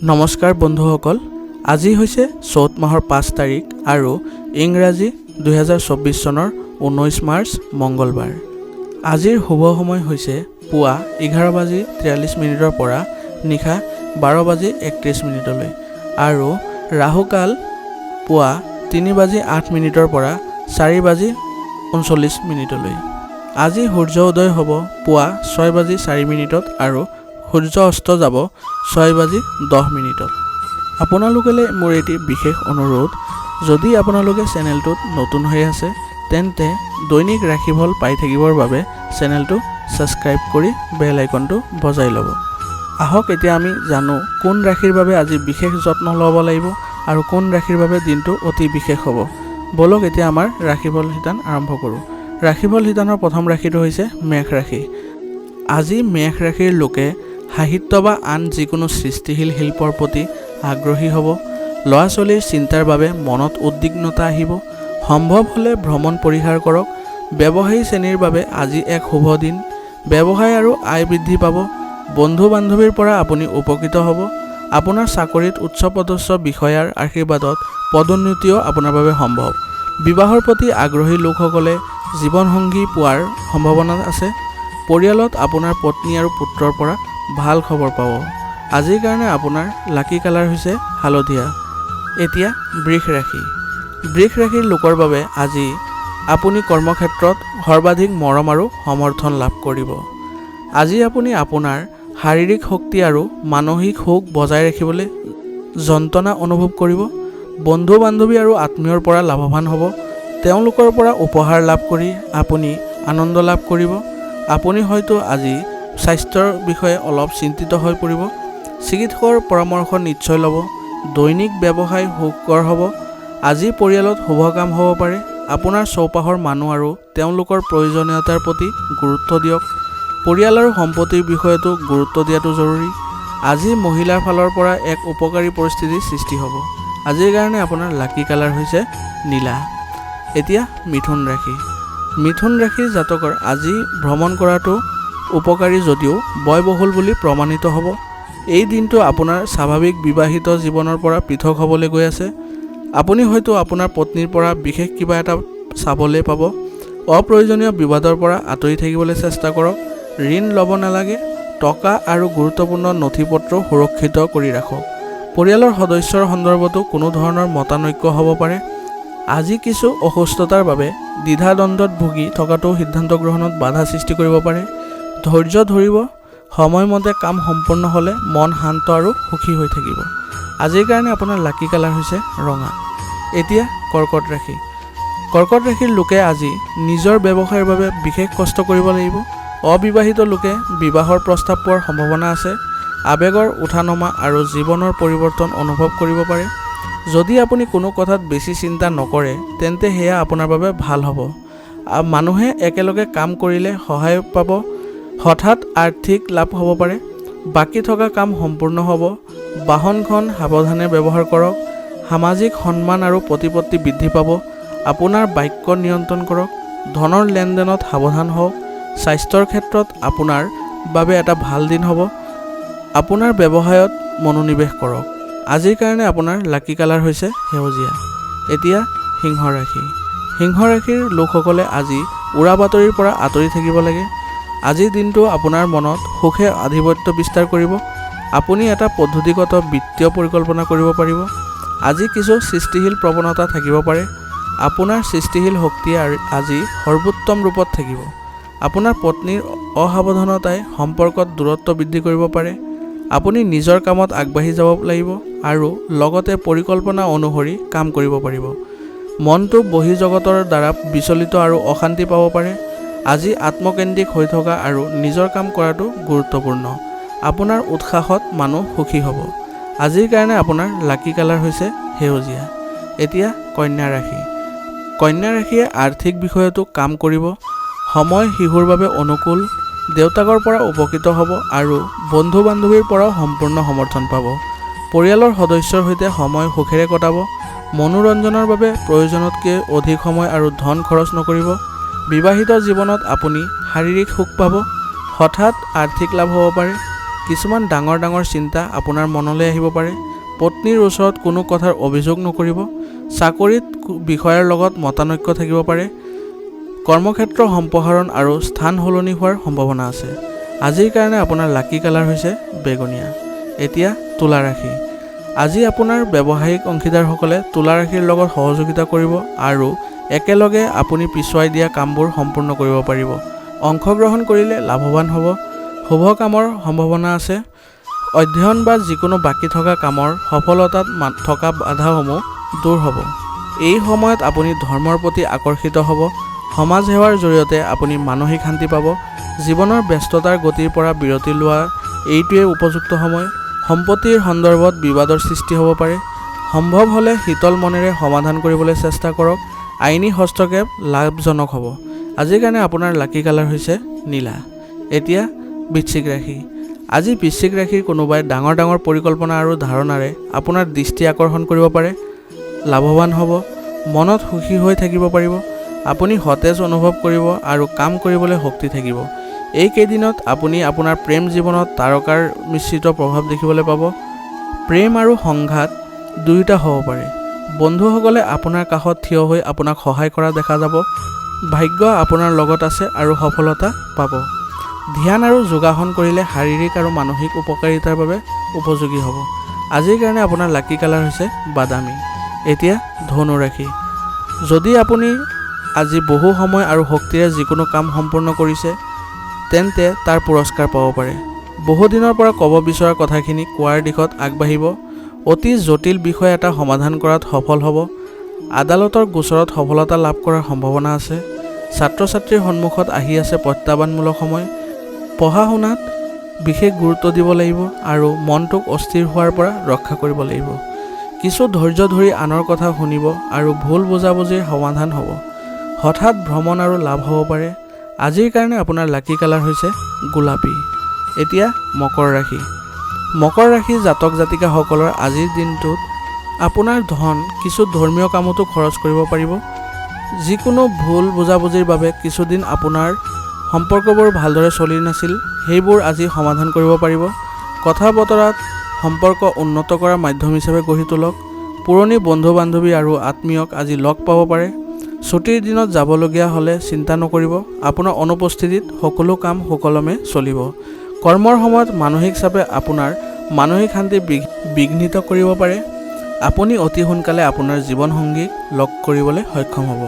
নমস্কাৰ বন্ধুসকল, আজি হৈছে চ'ত মাহৰ 5 তাৰিখ আৰু ইংৰাজী 2024 চনৰ 19 মাৰ্চ মঙ্গলবাৰ। আজিৰ শুভ সময় হৈছে পুৱা 11:43 পৰা নিশা 12:31 আৰু ৰাহুকাল পুৱা 3:08 পৰা 4:39 আজি সূৰ্য উদয় হ'ব পুৱা 6:04 আৰু সূৰ্য অস্ত যাব 6:10। আপোনালোকলৈ মোৰ এটি বিশেষ অনুৰোধ, যদি আপোনালোকে চেনেলটোত নতুন হৈ আছে তেন্তে দৈনিক ৰাশিফল পাই থাকিবৰ বাবে চেনেলটো ছাবস্ক্ৰাইব কৰি বেল আইকনটো বজাই ল'ব। আহক এতিয়া আমি জানো কোন ৰাশিৰ বাবে আজি বিশেষ যত্ন ল'ব লাগিব আৰু কোন ৰাশিৰ বাবে দিনটো অতি বিশেষ হ'ব। বলক এতিয়া আমাৰ ৰাশিফল শিতান আৰম্ভ কৰোঁ। ৰাশিফল শিতানৰ প্ৰথম ৰাশিটো হৈছে মেষ ৰাশি। আজি মেষ ৰাশিৰ লোকে সাহিত্য বা আন যিকোনো সৃষ্টিশীল শিল্পৰ প্ৰতি আগ্ৰহী হ'ব। ল'ৰা ছোৱালীৰ চিন্তাৰ বাবে মনত উদ্বিগ্নতা আহিব। সম্ভৱ হ'লে ভ্ৰমণ পৰিহাৰ কৰক। ব্যৱসায়ী শ্ৰেণীৰ বাবে আজি এক শুভ দিন। ব্যৱসায় আৰু আয় বৃদ্ধি পাব। বন্ধু বান্ধৱীৰ পৰা আপুনি উপকৃত হ'ব। আপোনাৰ চাকৰিত উচ্চপদস্থ বিষয়াৰ আশীৰ্বাদত পদোন্নতিও আপোনাৰ বাবে সম্ভৱ। বিবাহৰ প্ৰতি আগ্ৰহী লোকসকলে জীৱনসংগী পোৱাৰ সম্ভাৱনা আছে। পৰিয়ালত আপোনাৰ পত্নী আৰু পুত্ৰৰ পৰা ভাল খবৰ পাব। আজিৰ কাৰণে আপোনাৰ লাকি কালাৰ হৈছে হালধীয়া। এতিয়া বৃষ ৰাশি। বৃষ ৰাশিৰ লোকৰ বাবে আজি আপুনি কৰ্মক্ষেত্ৰত সৰ্বাধিক মৰম আৰু সমৰ্থন লাভ কৰিব। আজি আপুনি আপোনাৰ শাৰীৰিক শক্তি আৰু মানসিক সুখ বজাই ৰাখিবলৈ যন্ত্ৰণা অনুভৱ কৰিব। বন্ধু বান্ধৱী আৰু আত্মীয়ৰ পৰা লাভৱান হ'ব। তেওঁলোকৰ পৰা উপহাৰ লাভ কৰি আপুনি আনন্দ লাভ কৰিব। আপুনি হয়তো আজি স্বাস্থ্যৰ বিষয়ে অলপ চিন্তিত হৈ পৰিব। চিকিৎসকৰ পৰামৰ্শ নিশ্চয় ল'ব। দৈনিক ব্যৱসায় সুখকৰ হ'ব। আজি পৰিয়ালত শুভ কাম হ'ব পাৰে। আপোনাৰ চৌপাশৰ মানুহ আৰু তেওঁলোকৰ প্ৰয়োজনীয়তাৰ প্ৰতি গুৰুত্ব দিয়ক। পৰিয়াল আৰু সম্পত্তিৰ বিষয়তো গুৰুত্ব দিয়াটো জৰুৰী। আজি মহিলাৰ ফালৰ পৰা এক উপকাৰী পৰিস্থিতিৰ সৃষ্টি হ'ব। আজিৰ কাৰণে আপোনাৰ লাকি কালাৰ হৈছে নীলা। এতিয়া মিথুন ৰাশি। মিথুন ৰাশিৰ জাতকৰ আজি ভ্ৰমণ কৰাটো উপকাৰী যদিও ব্যয়বহুল বুলি প্ৰমাণিত হ'ব। এই দিনটো আপোনাৰ স্বাভাৱিক বিবাহিত জীৱনৰ পৰা পৃথক হ'বলৈ গৈ আছে। আপুনি হয়তো আপোনাৰ পত্নীৰ পৰা বিশেষ কিবা এটা চাবলৈ পাব। অপ্ৰয়োজনীয় বিবাদৰ পৰা আঁতৰি থাকিবলৈ চেষ্টা কৰক। ঋণ ল'ব নালাগে। টকা আৰু গুৰুত্বপূৰ্ণ নথি পত্ৰ সুৰক্ষিত কৰি ৰাখক। পৰিয়ালৰ সদস্যৰ সন্দৰ্ভতো কোনো ধৰণৰ মতানৈক্য হ'ব পাৰে। আজি কিছু অসুস্থতাৰ বাবে দ্বিধাদ্বন্দ্বত ভুগি থকাটো সিদ্ধান্ত গ্ৰহণত বাধা সৃষ্টি কৰিব পাৰে। ধৈৰ্য ধৰিব। সময়মতে কাম সম্পূৰ্ণ হ'লে মন শান্ত আৰু সুখী হৈ থাকিব। আজিৰ কাৰণে আপোনাৰ লাকি কালাৰ হৈছে ৰঙা। এতিয়া কৰ্কট ৰাশি। কৰ্কট ৰাশিৰ লোকে আজি নিজৰ ব্যৱসায়ৰ বাবে বিশেষ কষ্ট কৰিব লাগিব। অবিবাহিত লোকে বিবাহৰ প্ৰস্তাৱ পোৱাৰ সম্ভাৱনা আছে। আৱেগৰ উঠানমা আৰু জীৱনৰ পৰিৱৰ্তন অনুভৱ কৰিব পাৰে। যদি আপুনি কোনো কথাত বেছি চিন্তা নকৰে তেন্তে সেয়া আপোনাৰ বাবে ভাল হ'ব। মানুহে একেলগে কাম কৰিলে সহায় পাব। হঠাৎ আৰ্থিক লাভ হ'ব পাৰে। বাকী থকা কাম সম্পূৰ্ণ হ'ব। বাহনখন সাৱধানে ব্যৱহাৰ কৰক। সামাজিক সন্মান আৰু প্ৰতিপত্তি বৃদ্ধি পাব। আপোনাৰ বাক্য নিয়ন্ত্ৰণ কৰক। ধনৰ লেনদেনত সাৱধান হওক। স্বাস্থ্যৰ ক্ষেত্ৰত আপোনাৰ বাবে এটা ভাল দিন হ'ব। আপোনাৰ ব্যৱসায়ত মনোনিৱেশ কৰক। আজিৰ কাৰণে আপোনাৰ লাকি কালাৰ হৈছে সেউজীয়া। এতিয়া সিংহ ৰাশি। সিংহ ৰাশিৰ লোকসকলে আজি উৰা বাতৰিৰ পৰা আঁতৰি থাকিব লাগে। আজিৰ দিনটো আপোনাৰ মনত সুখে আধিপত্য বিস্তাৰ কৰিব। আপুনি এটা পদ্ধতিগত বিত্তীয় পৰিকল্পনা কৰিব পাৰিব। আজি কিছু সৃষ্টিশীল প্ৰৱণতা থাকিব পাৰে। আপোনাৰ সৃষ্টিশীল শক্তি আজি সৰ্বোত্তম ৰূপত থাকিব। আপোনাৰ পত্নীৰ অসাৱধানতাই সম্পৰ্কত দূৰত্ব বৃদ্ধি কৰিব পাৰে। আপুনি নিজৰ কামত আগবাঢ়ি যাব লাগিব আৰু লগতে পৰিকল্পনা অনুসৰি কাম কৰিব পাৰিব। মনটো বহিঃজগতৰ দ্বাৰা বিচলিত আৰু অশান্তি পাব পাৰে। আজি আত্মকেন্দ্ৰিক হৈ থকা আৰু নিজৰ কাম কৰাটো গুৰুত্বপূৰ্ণ। আপোনাৰ উৎসাহত মানুহ সুখী হ'ব। আজিৰ কাৰণে আপোনাৰ লাকি কালাৰ হৈছে সেউজীয়া। এতিয়া কন্যা ৰাশি। কন্যা ৰাশিয়ে আৰ্থিক বিষয়তো কাম কৰিব। সময় শিশুৰ বাবে অনুকূল। দেউতাকৰ পৰা উপকৃত হ'ব আৰু বন্ধু বান্ধৱীৰ পৰাও সম্পূৰ্ণ সমৰ্থন পাব। পৰিয়ালৰ সদস্যৰ সৈতে সময় সুখেৰে কটাব। মনোৰঞ্জনৰ বাবে প্ৰয়োজনতকৈ অধিক সময় আৰু ধন খৰচ নকৰিব। বিবাহিত জীৱনত আপুনি শাৰীৰিক সুখ পাব। হঠাৎ আৰ্থিক লাভ হ'ব পাৰে। কিছুমান ডাঙৰ ডাঙৰ চিন্তা আপোনাৰ মনলৈ আহিব পাৰে। পত্নীৰ ওচৰত কোনো কথাৰ অভিযোগ নকৰিব। চাকৰিত বিষয়াৰ লগত মতানৈক্য থাকিব পাৰে। কৰ্মক্ষেত্ৰ সম্প্ৰসাৰণ আৰু স্থান সলনি হোৱাৰ সম্ভাৱনা আছে। আজিৰ কাৰণে আপোনাৰ লাকি কালাৰ হৈছে বেঙুনীয়া। এতিয়া তুলা ৰাশি। আজি আপোনাৰ ব্যৱসায়িক অংশীদাৰসকলে তুলা ৰাশিৰ লগত সহযোগিতা কৰিব আৰু একেলগে আপুনি পিছুৱাই দিয়া কামবোৰ সম্পূৰ্ণ কৰিব পাৰিব। অংশগ্ৰহণ কৰিলে লাভৱান হ'ব। শুভ কামৰ সম্ভাৱনা আছে। অধ্যয়ন বা যিকোনো বাকী থকা কামৰ সফলতাত থকা বাধাসমূহ দূৰ হ'ব। এই সময়ত আপুনি ধৰ্মৰ প্ৰতি আকৰ্ষিত হ'ব। সমাজ সেৱাৰ জৰিয়তে আপুনি মানসিক শান্তি পাব। জীৱনৰ ব্যস্ততাৰ গতিৰ পৰা বিৰতি লোৱা এইটোৱে উপযুক্ত সময়। সম্পত্তিৰ সন্দৰ্ভত বিবাদৰ সৃষ্টি হ'ব পাৰে। সম্ভৱ হ'লে শীতল মনেৰে সমাধান কৰিবলৈ চেষ্টা কৰক। আইনী হস্তক্ষেপ লাভজনক হ'ব। আজিৰ কাৰণে আপোনাৰ লাকি কালাৰ হৈছে নীলা। এতিয়া বৃশ্চিক ৰাশি। আজি বৃশ্চিক ৰাশিৰ কোনোবাই ডাঙৰ ডাঙৰ পৰিকল্পনা আৰু ধাৰণাৰে আপোনাৰ দৃষ্টি আকৰ্ষণ কৰিব পাৰে। লাভৱান হ'ব। মনত সুখী হৈ থাকিব পাৰিব। আপুনি সতেজ অনুভৱ কৰিব আৰু কাম কৰিবলৈ শক্তি থাকিব। এইকেইদিনত আপুনি আপোনাৰ প্ৰেম জীৱনত তাৰকাৰ মিশ্ৰিত প্ৰভাৱ দেখিবলৈ পাব। প্ৰেম আৰু সংঘাত দুয়োটা হ'ব পাৰে। বন্ধুসকলে আপোনাৰ কাষত থিয় হৈ আপোনাক সহায় কৰা দেখা যাব। ভাগ্য আপোনাৰ লগত আছে আৰু সফলতা পাব। ধ্যান আৰু যোগাসন কৰিলে শাৰীৰিক আৰু মানসিক উপকাৰিতাৰ বাবে উপযোগী হ'ব। আজিৰ কাৰণে আপোনাৰ লাকি কালাৰ হৈছে বাদামী। এতিয়া ধনু ৰাশি। যদি আপুনি আজি বহু সময় আৰু শক্তিৰে যিকোনো কাম সম্পূৰ্ণ কৰিছে তেন্তে তাৰ পুৰস্কাৰ পাব পাৰে। বহুদিনৰ পৰা ক'ব বিচৰা কথাখিনি কোৱাৰ দিশত আগবাঢ়িব। অতি জটিল বিষয় এটা সমাধান কৰাত সফল হ'ব। আদালতৰ গোচৰত সফলতা লাভ কৰাৰ সম্ভাৱনা আছে। ছাত্ৰ ছাত্ৰীৰ সন্মুখত আহি আছে প্ৰত্যাহ্বানমূলক সময়। পঢ়া শুনাত বিশেষ গুৰুত্ব দিব লাগিব আৰু মনটোক অস্থিৰ হোৱাৰ পৰা ৰক্ষা কৰিব লাগিব। কিছু ধৈৰ্য ধৰি আনৰ কথা শুনিব আৰু ভুল বুজাবুজিৰ সমাধান হ'ব। হঠাৎ ভ্ৰমণ আৰু লাভ হ'ব পাৰে। আজিৰ কাৰণে আপোনাৰ লাকি কালাৰ হৈছে গোলাপী। এতিয়া মকৰ ৰাশি। মকৰ ৰাশি জাতক জাতিকাসকলৰ আজিৰ দিনটোত আপোনাৰ ধন কিছু ধৰ্মীয় কামতো খৰচ কৰিব পাৰিব। যিকোনো ভুল বুজাবুজিৰ বাবে কিছুদিন আপোনাৰ সম্পৰ্কবোৰ ভালদৰে চলি নাছিল, সেইবোৰ আজি সমাধান কৰিব পাৰিব। কথা বতৰাত সম্পৰ্ক উন্নত কৰাৰ মাধ্যম হিচাপে গঢ়ি তোলক। পুৰণি বন্ধু বান্ধৱী আৰু আত্মীয়ক আজি লগ পাব পাৰে। ছুটিৰ দিনত যাবলগীয়া হ'লে চিন্তা নকৰিব। আপোনাৰ অনুপস্থিতিত সকলো কাম সুকলমে চলিব। কৰ্মৰ সময়ত মানসিক চাপে আপোনাৰ মানসিক শান্তি বিঘ্নিত কৰিব পাৰে। আপুনি অতি সোনকালে আপোনাৰ জীৱনসংগীক লগ কৰিবলৈ সক্ষম হ'ব।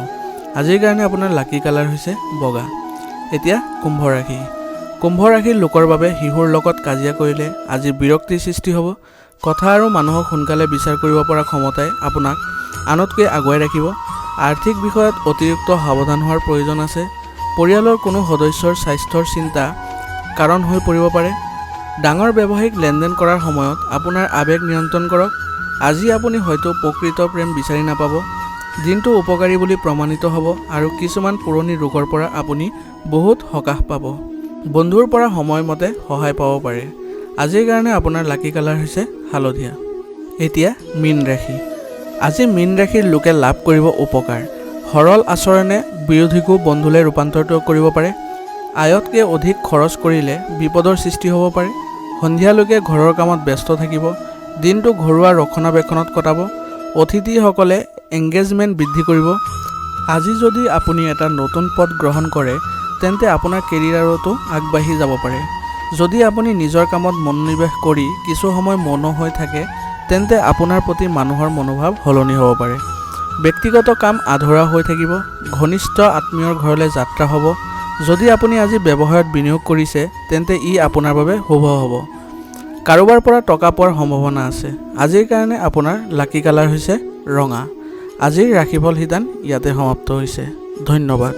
আজিৰ কাৰণে আপোনাৰ লাকি কালাৰ হৈছে বগা। এতিয়া কুম্ভ ৰাশি। কুম্ভ ৰাশিৰ লোকৰ বাবে শিশুৰ লগত কাজিয়া কৰিলে আজি বিৰক্তিৰ সৃষ্টি হ'ব। কথা আৰু মানুহক সোনকালে বিচাৰ কৰিব পৰা ক্ষমতাই আপোনাক আনতকৈ আগুৱাই ৰাখিব। আৰ্থিক বিষয়ত অতিৰিক্ত সাৱধান হোৱাৰ প্ৰয়োজন আছে। পৰিয়ালৰ কোনো সদস্যৰ স্বাস্থ্যৰ চিন্তা কাৰণ হৈ পৰিব পাৰে। ডাঙৰ ব্যৱসায়িক লেনদেন কৰাৰ সময়ত আপোনাৰ আৱেগ নিয়ন্ত্ৰণ কৰক। আজি আপুনি হয়তো প্ৰকৃত প্ৰেম বিচাৰি নাপাব। দিনটো উপকাৰী বুলি প্ৰমাণিত হ'ব আৰু কিছুমান পুৰণি ৰোগৰ পৰা আপুনি বহুত সকাহ পাব। বন্ধুৰ পৰা সময়মতে সহায় পাব পাৰে। আজিৰ কাৰণে আপোনাৰ লাকি কালাৰ হৈছে হালধীয়া। এতিয়া মীন ৰাশি। আজি মীন ৰাশিৰ লোকে লাভ কৰিব উপকাৰ। সৰল আচৰণে বিৰোধীকো বন্ধুলৈ ৰূপান্তৰিত কৰিব পাৰে। আয়তকৈ অধিক খৰচ কৰিলে বিপদৰ সৃষ্টি হ'ব পাৰে। সন্ধিয়ালৈকে ঘৰৰ কামত ব্যস্ত থাকিব। দিনটো ঘৰুৱা ৰক্ষণাবেক্ষণত কটাব। অতিথিসকলে এংগেজমেণ্ট বৃদ্ধি কৰিব। আজি যদি আপুনি এটা নতুন পদ গ্ৰহণ কৰে তেন্তে আপোনাৰ কেৰিয়াৰতো আগবাঢ়ি যাব পাৰে। যদি আপুনি নিজৰ কামত মনোনিৱেশ কৰি কিছু সময় মৌন হৈ থাকে তেন্তে আপোনাৰ প্ৰতি মানুহৰ মনোভাৱ সলনি হ'ব পাৰে। ব্যক্তিগত কাম আধৰুৱা হৈ থাকিব। ঘনিষ্ঠ আত্মীয়ৰ ঘৰলৈ যাত্ৰা হ'ব। যদি আপুনি আজি ব্যৱসায়ত বিনিয়োগ কৰিছে তেন্তে ই আপোনাৰ বাবে শুভ হ'ব। কাৰোবাৰ পৰা টকা পোৱাৰ সম্ভাৱনা আছে। আজিৰ কাৰণে আপোনাৰ লাকি কালাৰ হৈছে ৰঙা। আজিৰ ৰাশিফল শিতান ইয়াতে সমাপ্ত হৈছে। ধন্যবাদ।